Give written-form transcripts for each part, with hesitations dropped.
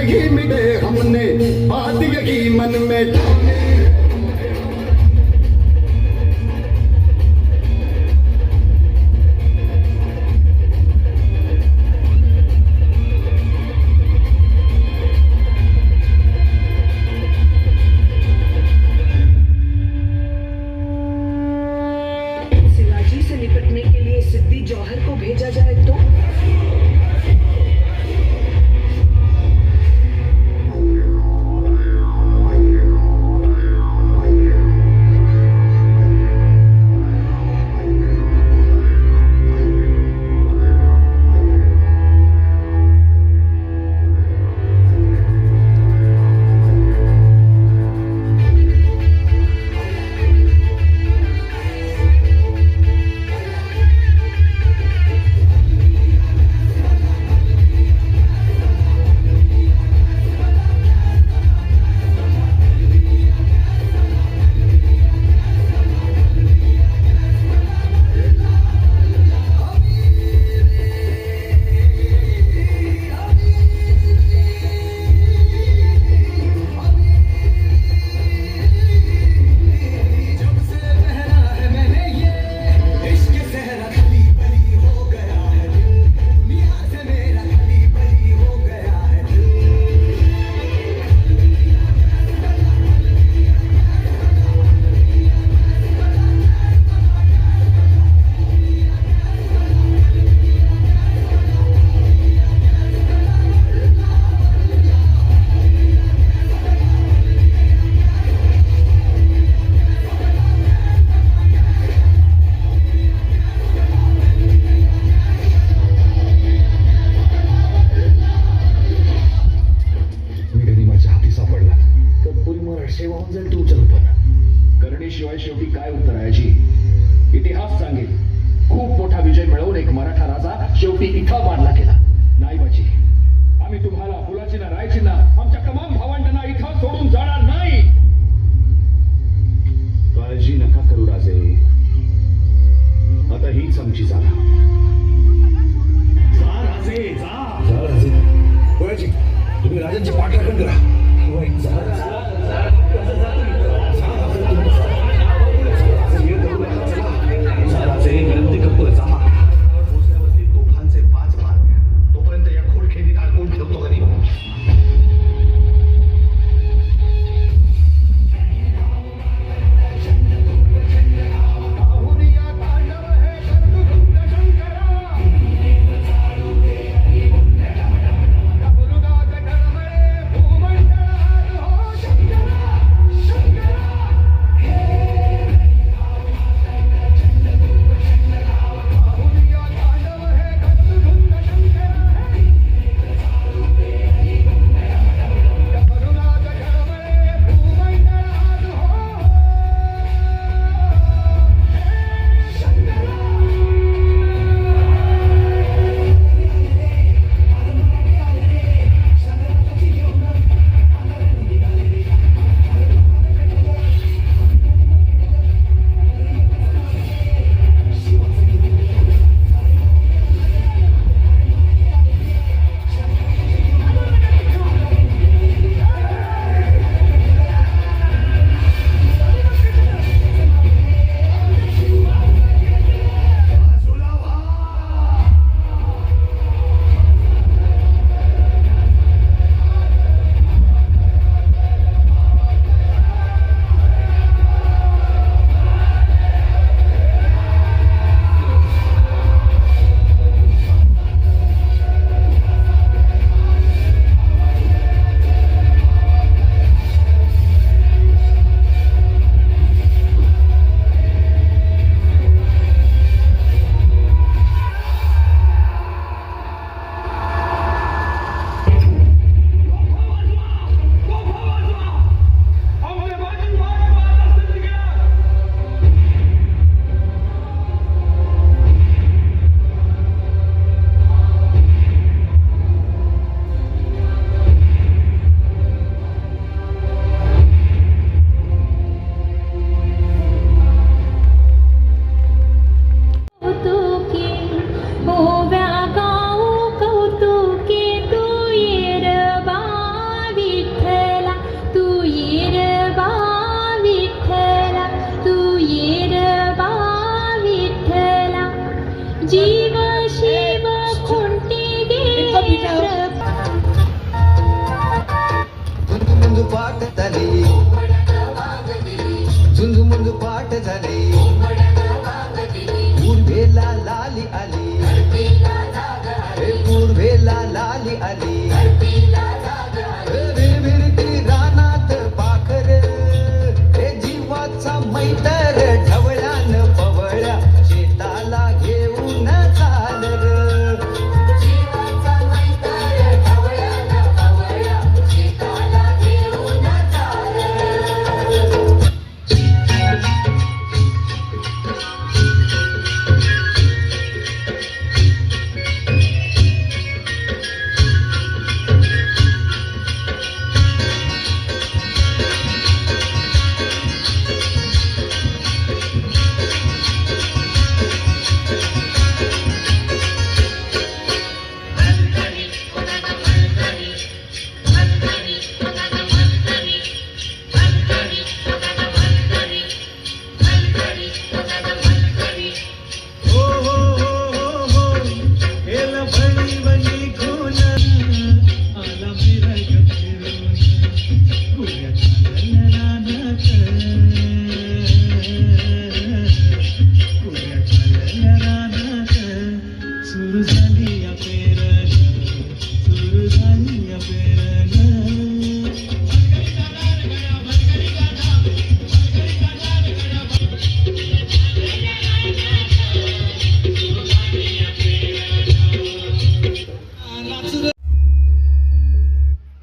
नहीं मिले हमने बात यही मन में शिवाजी से निपटने के लिए सिद्धि जौहर को भेजा जाए तो करण्याशिवाय शेवटी काय उत्तर आहे याची? इतिहास सांगेल. खूप मोठा विजय मिळवून एक मराठा राजा शेवटी इथं मारला गेला. नाही बाची, आम्ही तुम्हाला फुलाची ना रायची ना आमच्या तमाम भावंडांना इथं सोडून जाणार नाही. काळजी नका करू राजे, आता हीच आमची जागा. जा राजे, जा राजे. बळजी, तुम्ही राजांची पाठराखण करा. विनंती करतोय, जा. पोचल्यावरती तोफांचे 5 मार द्या. तोपर्यंत या खोडखेडीत अडकून ठेवतो घरी. शंकरा वाटत आली झुंजमुंज पाठ झाले पूर्वेला लाली आली पूर्वेला लाली आली विरविरती रानात पाखर हे जीवाचा मैतर ढवळ्यान पवळ्या शेताला घेऊन चालर जीवाचा मैतर ढवळ्यान पवळ्या शेताला घेऊन चालर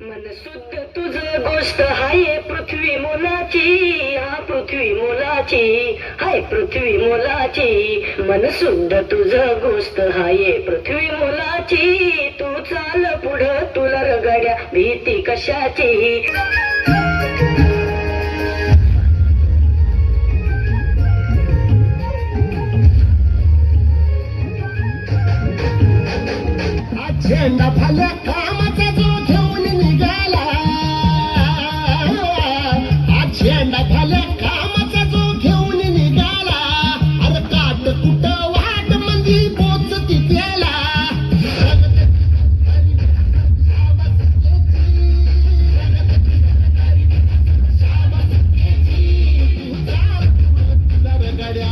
मनसुद्ध तुझ गोष्ट हाय पृथ्वी मोलाची हा पृथ्वी मोलाची हाय पृथ्वी मोलाची मनसुद्ध तुझ गोष्ट हाय पृथ्वी मोलाची तू चाल पुढं तुला रगड्या भीती कशाची झेंडा फल्या कामाचा जो घेऊन निघाला झेंडा फल्या कामाचा जो घेऊन निघाला अरे काट कुठं वाट मंदी पोचती त्याला गड्या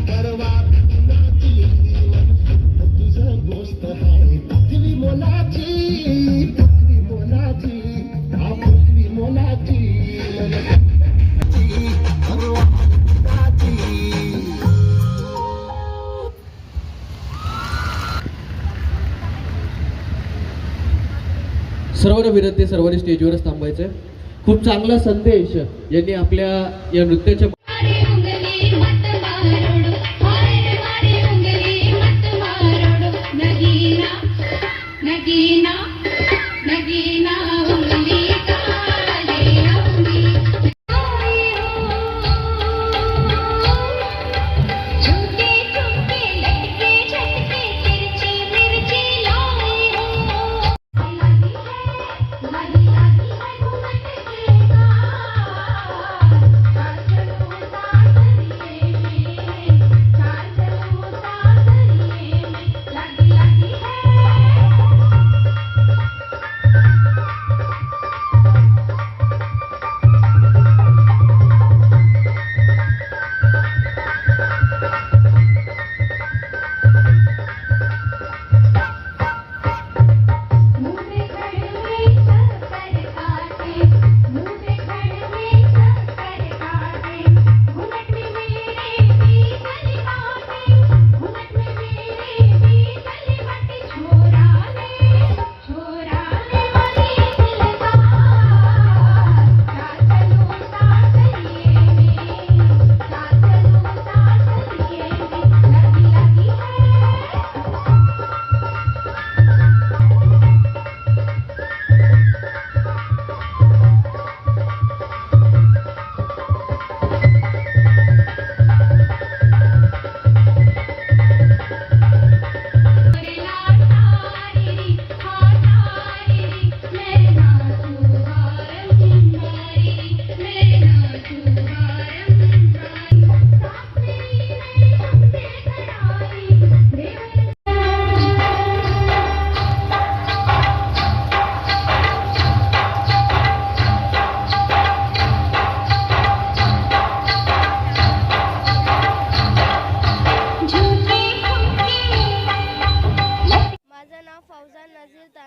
परवा गोष्ट आहे पृथ्वी मोलाची हा पृथ्वी मोलाची सर्वांना विनंती सर्वांनी स्टेजवरच थांबायचं. खूप चांगला संदेश यांनी आपल्या या नृत्याच्या नगीना नगीना उंगली काले उंगली झुमके झुमके लटके झटके तिरछी मिर्ची लाई हो लगी लगी है घूमट के चार चलो सासरिए में चार चलो सासरिए में लगी लगी है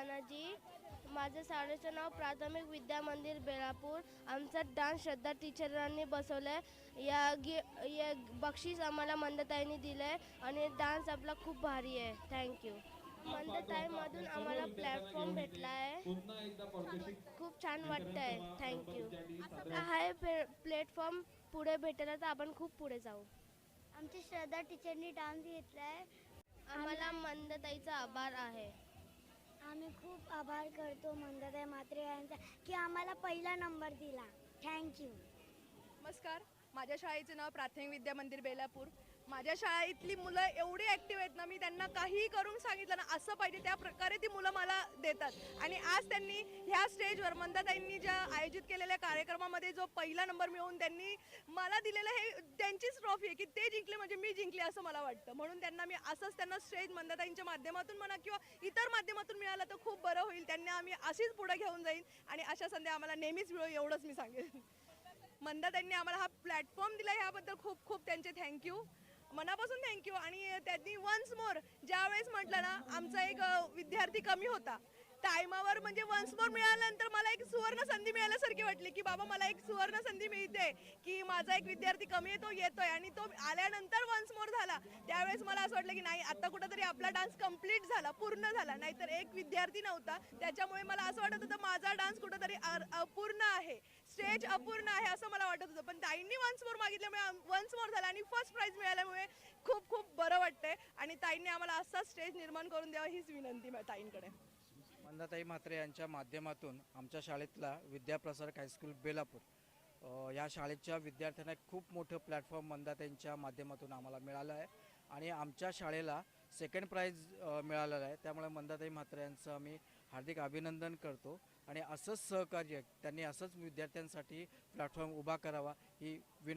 तानाजी. माझं शाळेचं नाव प्राथमिक विद्या मंदिर बेलापूर. आमचा डान्स श्रद्धा टीचरांनी बसवलं आहे. या बक्षीस आम्हाला मंदताईंनी दिलं आहे आणि डान्स आपला खूप भारी आहे. थँक्यू. मंदताईमधून आम्हाला प्लॅटफॉर्म भेटला आहे. खूप छान वाटतं आहे. थँक्यू. हा प्लॅटफॉर्म पुढे भेटला तर आपण खूप पुढे जाऊ. आमची श्रद्धा टीचरनी डान्स घेतला आहे. आम्हाला मंदताईचा आभार आहे. आम्ही खूप आभार करतो मंदाताई म्हात्रे यांचा की आम्हाला पहिला नंबर दिला. थँक्यू. नमस्कार, माझ्या शाळेचं नाव प्राथमिक विद्या मंदिर बेलापूर. माझ्या शाळेतली मुलं एवढी ॲक्टिव्ह आहेत ना, मी त्यांना काहीही करून सांगितलं ना असं पाहिजे त्या प्रकारे ती मुलं मला देतात. आणि आज त्यांनी ह्या स्टेजवर मंदाताईंनी ज्या आयोजित केलेल्या कार्यक्रमामध्ये जो पहिला नंबर मिळवून त्यांनी मला दिलेलं हे त्यांचीच ट्रॉफी आहे की ते जिंकले म्हणजे मी जिंकले असं मला वाटतं. म्हणून त्यांना मी असंच त्यांना स्टेज मंदाताईंच्या माध्यमातून म्हणा किंवा इतर माध्यमातून मिळालं तर खूप बरं होईल. त्यांना आम्ही अशीच पुढे घेऊन जाईन आणि अशा संधी आम्हाला नेहमीच मिळो एवढंच मी सांगेन. मंदाताईंनी आम्हाला हा प्लॅटफॉर्म दिला ह्याबद्दल खूप खूप त्यांचे थँक्यू, मनापासून थँक्यू. आणि त्यांनी वन्स मोर ज्यावेळेस म्हटलं ना आमचा एक विद्यार्थी कमी होता टायमावर म्हणजे वन्स मोर मिळाल्यानंतर मला एक सुवर्ण संधी मिळाल्यासारखी वाटली की बाबा मला एक सुवर्ण संधी मिळते की माझा एक विद्यार्थी कमी आहे तो येतोय. आणि तो आल्यानंतर वन्स मोर झाला त्यावेळेस मला असं वाटलं की नाही आता कुठंतरी आपला डान्स कंप्लीट झाला, पूर्ण झाला. नाहीतर एक विद्यार्थी नव्हता त्याच्यामुळे मला असं वाटत होतं माझा डान्स कुठंतरी अपूर्ण आहे, स्टेज अपूर्ण आहे असं मला वाटत होतं. पण ताईंनी वन्स मोर मागितल्यामुळे वन्स मोर झाला आणि फर्स्ट प्राईज मिळाल्यामुळे खूप खूप बरं वाटतंय. आणि ताईंनी आम्हाला असा स्टेज निर्माण करून द्यावा हीच विनंती ताईंकडे. मंदाताई म्हात्रे यांच्या माध्यमातून आमच्या शाळेतला विद्याप्रसारक हायस्कूल बेलापूर या शाळेच्या विद्यार्थ्यांना खूप मोठं प्लॅटफॉर्म मंदाताईंच्या माध्यमातून आम्हाला मिळालं आहे आणि आमच्या शाळेला सेकंड प्राईज मिळालेलं आहे. त्यामुळे मंदाताई म्हात्रे यांचं आम्ही हार्दिक अभिनंदन करतो आणि असंच सहकार्य त्यांनी असंच विद्यार्थ्यांसाठी प्लॅटफॉर्म उभा करावा ही विनंती.